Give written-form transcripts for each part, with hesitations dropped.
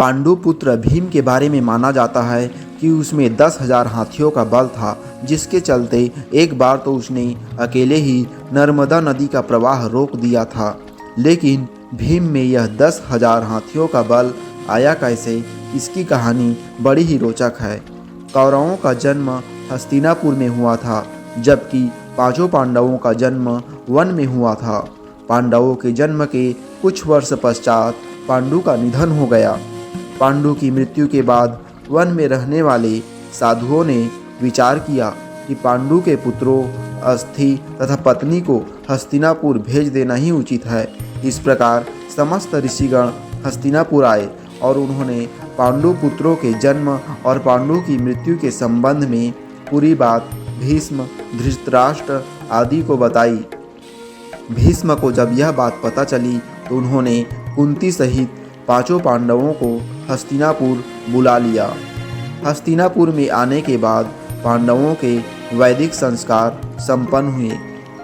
पांडुपुत्र भीम के बारे में माना जाता है कि उसमें 10,000 हाथियों का बल था, जिसके चलते एक बार तो उसने अकेले ही नर्मदा नदी का प्रवाह रोक दिया था। लेकिन भीम में यह 10,000 हाथियों का बल आया कैसे, इसकी कहानी बड़ी ही रोचक है। कौरवों का जन्म हस्तिनापुर में हुआ था, जबकि पांचों पांडवों का जन्म वन में हुआ था। पांडवों के जन्म के कुछ वर्ष पश्चात पांडु का निधन हो गया। पांडु की मृत्यु के बाद वन में रहने वाले साधुओं ने विचार किया कि पांडु के पुत्रों अस्थि तथा पत्नी को हस्तिनापुर भेज देना ही उचित है। इस प्रकार समस्त ऋषिगण हस्तिनापुर आए और उन्होंने पांडु पुत्रों के जन्म और पांडु की मृत्यु के संबंध में पूरी बात भीष्म, धृतराष्ट्र आदि को बताई। भीष्म को जब यह बात पता चली तो उन्होंने कुंती सहित पांचों पांडवों को हस्तिनापुर बुला लिया। हस्तिनापुर में आने के बाद पांडवों के वैदिक संस्कार संपन्न हुए।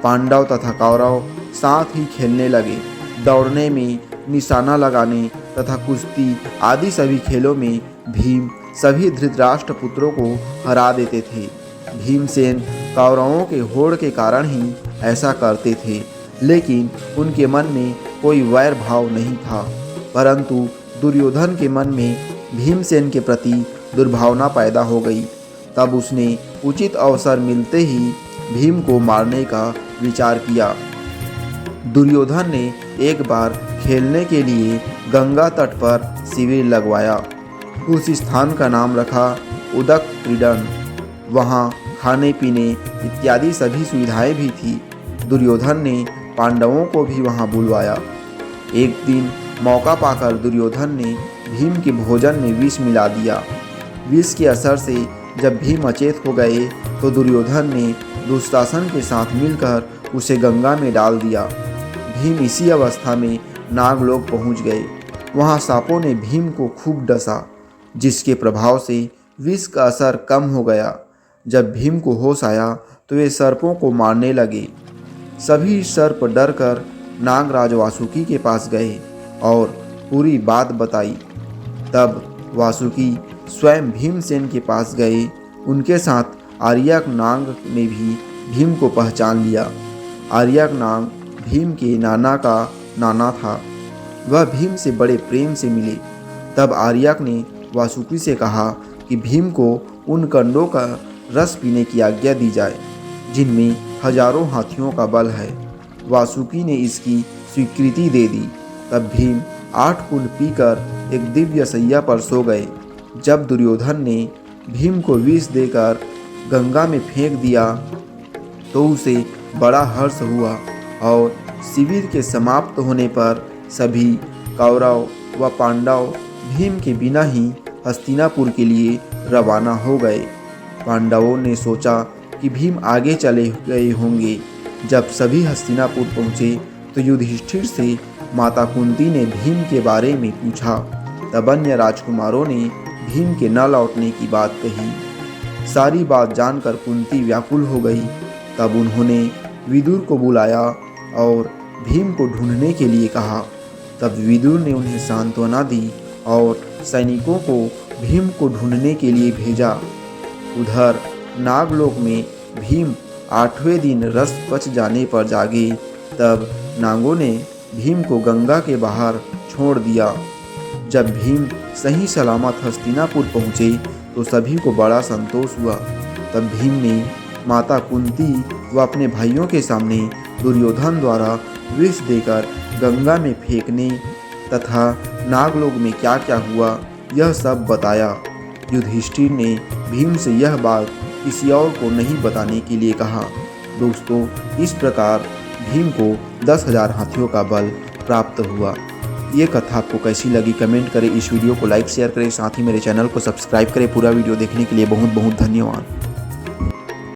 पांडव तथा कौरव साथ ही खेलने लगे। दौड़ने में, निशाना लगाने तथा कुश्ती आदि सभी खेलों में भीम सभी धृतराष्ट्र पुत्रों को हरा देते थे। भीमसेन कौरवों के होड़ के कारण ही ऐसा करते थे, लेकिन उनके मन में कोई वैर भाव नहीं था। परंतु दुर्योधन के मन में भीमसेन के प्रति दुर्भावना पैदा हो गई। तब उसने उचित अवसर मिलते ही भीम को मारने का विचार किया। दुर्योधन ने एक बार खेलने के लिए गंगा तट पर शिविर लगवाया। उस स्थान का नाम रखा उदक क्रीडन। वहाँ खाने पीने इत्यादि सभी सुविधाएं भी थी। दुर्योधन ने पांडवों को भी वहाँ बुलवाया। एक दिन मौका पाकर दुर्योधन ने भीम के भोजन में विष मिला दिया। विष के असर से जब भीम अचेत हो गए तो दुर्योधन ने दुशासन के साथ मिलकर उसे गंगा में डाल दिया। भीम इसी अवस्था में नागलोक पहुंच गए। वहां सांपों ने भीम को खूब डसा, जिसके प्रभाव से विष का असर कम हो गया। जब भीम को होश आया तो वे सर्पों को मारने लगे। सभी सर्प डर कर नागराज वासुकी के पास गए और पूरी बात बताई। तब वासुकी स्वयं भीमसेन के पास गए। उनके साथ आर्यक नाग ने भी भीम को पहचान लिया। आर्यक नाग भीम के नाना का नाना था। वह भीम से बड़े प्रेम से मिले। तब आर्यक ने वासुकी से कहा कि भीम को उन कंडों का रस पीने की आज्ञा दी जाए जिनमें हजारों हाथियों का बल है। वासुकी ने इसकी स्वीकृति दे दी। तब भीम 8 कुंड पीकर एक दिव्य सैया पर सो गए। जब दुर्योधन ने भीम को विष देकर गंगा में फेंक दिया तो उसे बड़ा हर्ष हुआ और शिविर के समाप्त होने पर सभी कौरव व पांडव भीम के बिना ही हस्तिनापुर के लिए रवाना हो गए। पांडवों ने सोचा कि भीम आगे चले गए होंगे। जब सभी हस्तिनापुर पहुँचे तो युधिष्ठिर से माता कुंती ने भीम के बारे में पूछा। तब अन्य राजकुमारों ने भीम के न लौटने की बात कही। सारी बात जानकर कुंती व्याकुल हो गई। तब उन्होंने विदुर को बुलाया और भीम को ढूंढने के लिए कहा। तब विदुर ने उन्हें सांत्वना दी और सैनिकों को भीम को ढूंढने के लिए भेजा। उधर नागलोक में भीम 8वें दिन रस पच जाने पर जागे। तब नागों ने भीम को गंगा के बाहर छोड़ दिया। जब भीम सही सलामत हस्तिनापुर पहुँचे तो सभी को बड़ा संतोष हुआ। तब भीम ने माता कुंती व अपने भाइयों के सामने दुर्योधन द्वारा विष देकर गंगा में फेंकने तथा नागलोक में क्या क्या हुआ यह सब बताया। युधिष्ठिर ने भीम से यह बात किसी और को नहीं बताने के लिए कहा। दोस्तों, इस प्रकार भीम को 10,000 हाथियों का बल प्राप्त हुआ। ये कथा आपको कैसी लगी कमेंट करें। इस वीडियो को लाइक शेयर करें, साथ ही मेरे चैनल को सब्सक्राइब करें। पूरा वीडियो देखने के लिए बहुत बहुत धन्यवाद।